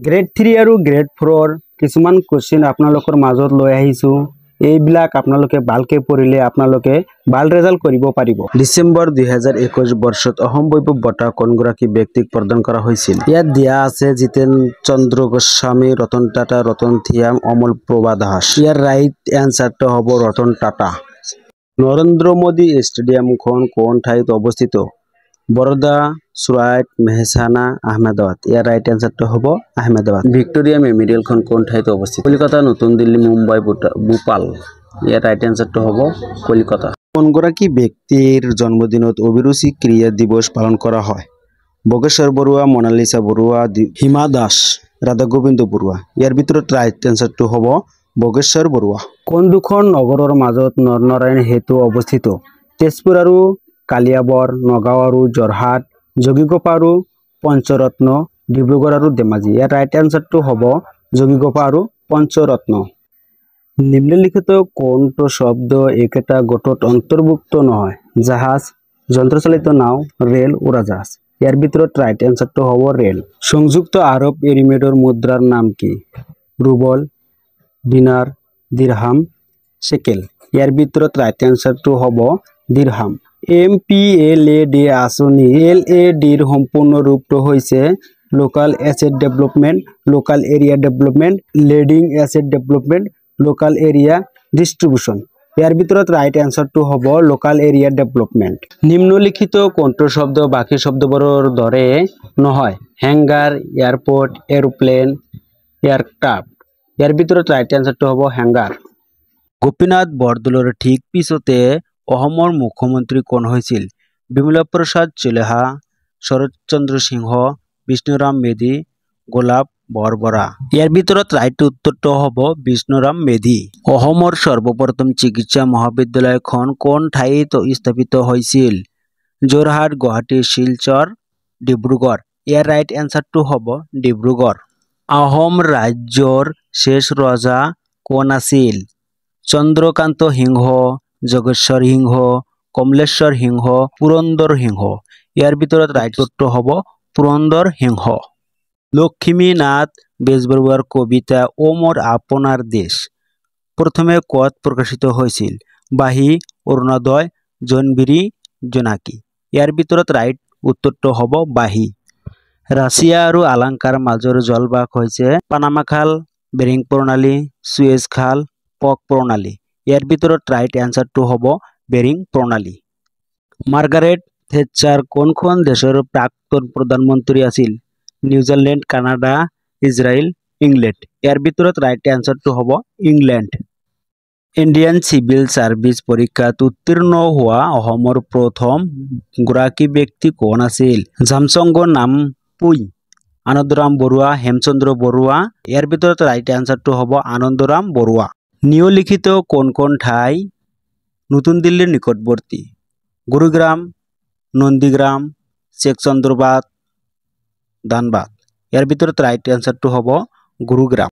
Grade 3 আৰু grade 4 কিছুমান question আপোনালোকৰ মাজত লৈ আহিছো। এইবিলাক আপোনালোকে ভালকে পঢ়িলে আপোনালোকে ভাল ৰেজাল্ট কৰিব পাৰিব। ডিসেম্বৰ 2021 বৰ্ষত অসম বৈভৱ বঁটা কোনগৰাকী ব্যক্তিক প্ৰদান কৰা হৈছিল? ইয়াত দিয়া আছে জিতেন চন্দ্ৰ গোস্বামী, ৰতন টাটা, ৰতন থিয়াম, অমল প্ৰভা দাস। ইয়াৰ ৰাইট এনসাৰটো হ'ব ৰতন টাটা। নৰেন্দ্ৰ মোদী ষ্টেডিয়ামখন কোন ঠাইত অৱস্থিত? বৰোদা, সুৰাট, মেহসানা, আহমেদাবাদ। ইয়াৰ ৰাইট এনসাৰটো হ'ব আহমেদাবাদ। ভিক্টোৰিয়া মেমোৰিয়ালখন কোন ঠাইত অৱস্থিত? কলকাতা, নতুন দিল্লী, মুম্বাই, ভোপাল। ইয়াৰ ৰাইট এনসাৰটো হ'ব কলকাতা। কোনগৰাকী ব্যক্তিৰ জন্মদিনত অভিৰুচি ক্ৰিয়া দিৱস পালন কৰা হয়? বগেশ্বৰ বৰুৱা, মনালিসা বৰুৱা, হিমা দাস, ৰাধা গোবিন্দ বৰুৱা। ইয়াৰ ভিতৰত ৰাইট এনসাৰটো হ'ব বগেশ্বৰ বৰুৱা। কোন দুখন নগৰৰ মাজত নৰনাৰায়ণ সেতু অৱস্থিত? তেজপুৰ আৰু কালিয়াবৰ, নগাঁও আৰু যোৰহাট, যোগীঘোপা আৰু পঞ্চৰত্ন, ডিব্ৰুগড় আৰু ধেমাজি। ইয়াৰ ৰাইট এনসাৰটো হ'ব যোগীঘোপা আৰু পঞ্চৰত্ন। নিম্নলিখিত কোনটো শব্দ একেটা গোটত অন্তৰ্ভুক্ত নহয়? জাহাজ, যন্ত্ৰচালিত নাও, ৰেল, উৰাজাহাজ। ইয়াৰ ভিতৰত ৰাইট এনসাৰটো হ'ব ৰেল। সংযুক্ত আৰব এমিৰেটৰ মুদ্ৰাৰ নাম কি? ৰুবল, দিনাৰ, দিৰহাম, শেকেল। ইয়াৰ ভিতৰত ৰাইট এনসাৰটো হ'ব দিৰহাম। MPLAD আঁচনি LADৰ সম্পূৰ্ণ ৰূপটো হৈছে local asset development, local area development, leading asset development, local area distribution. ইয়াৰ ভিতৰত ৰাইট এনসাৰটো হ'ব লোকাল এৰিয়া ডেভেলপমেণ্ট। নিম্নলিখিত কোনটো শব্দ বাকী শব্দবোৰৰ দৰে নহয়? Hangar, airport, aeroplane, aircraft. ইয়াৰ ভিতৰত ৰাইট এনসাৰটো হ'ব হেংগাৰ। গোপীনাথ বৰদলৈৰ ঠিক পিছতে অসমৰ মুখ্যমন্ত্ৰী কোন হৈছিল? বিমলা প্ৰসাদ চলিহা, শৰৎ চন্দ্ৰ সিংহ, বিষ্ণুৰাম মেধি, গোলাপ বৰবৰা। ইয়াৰ ভিতৰত ৰাইট উত্তৰটো হ'ব বিষ্ণুৰাম মেধি। অসমৰ সৰ্বপ্ৰথম চিকিৎসা মহাবিদ্যালয়খন কোন ঠাইত স্থাপিত হৈছিল? যোৰহাট, গুৱাহাটী, শিলচৰ, ডিব্ৰুগড়। ইয়াৰ ৰাইট এনসাৰটো হ'ব ডিব্ৰুগড়। আহোম ৰাজ্যৰ শেষ ৰজা কোন আছিল? চন্দ্ৰকান্ত সিংহ, যোগেশ্বৰ সিংহ, কমলেশ্বৰ সিংহ, পুৰন্দৰ সিংহ। ইয়াৰ ভিতৰত ৰাইট উত্তৰ হ'ব পুৰন্দৰ সিংহ। লক্ষ্মীনাথ বেজবৰুৱাৰ কবিতা ও মোৰ আপোনাৰ দেশ প্ৰথমে ক'ত প্ৰকাশিত হৈছিল? বাঁহী, অৰুণোদয়, জোনবিৰি, জোনাকী। ইয়াৰ ভিতৰত ৰাইট উত্তৰটো হ'ব বাঁহী। ৰাছিয়া আৰু আলাস্কাৰ মাজৰ জলভাগ হৈছে পানামা খাল, বেৰিং প্ৰণালী, সুৱেজ খাল, পক প্ৰণালী। ইয়াৰ ভিতৰত ৰাইট এনসাৰটো হ'ব বেৰিং প্ৰণালী। মাৰ্গাৰেট থেচ্চাৰ কোনখন দেশৰ প্ৰাক্তন প্ৰধানমন্ত্ৰী আছিল? New Zealand, Canada, Israel, England. ইয়াৰ ভিতৰত ৰাইট এনসাৰটো হ'ব ইংলেণ্ড। ইণ্ডিয়ান চিভিল সাৰ্ভিস পৰীক্ষাত উত্তীৰ্ণ হোৱা অসমৰ প্ৰথম গৰাকী ব্যক্তি কোন আছিল? জামচংগ নামপুই, আনন্দৰাম বৰুৱা, হেমচন্দ্ৰ বৰুৱা। ইয়াৰ ভিতৰত ৰাইট এনসাৰটো হ'ব আনন্দৰাম বৰুৱা। নিম্নলিখিত কোন ঠাই নতুন দিল্লীৰ নিকটৱৰ্তী? গুৰুগ্ৰাম, নন্দীগ্ৰাম, শেখচন্দ্ৰবাদ, ধানবাদ। ইয়াৰ ভিতৰত ৰাইট এনসাৰটো হ'ব গুৰুগ্ৰাম।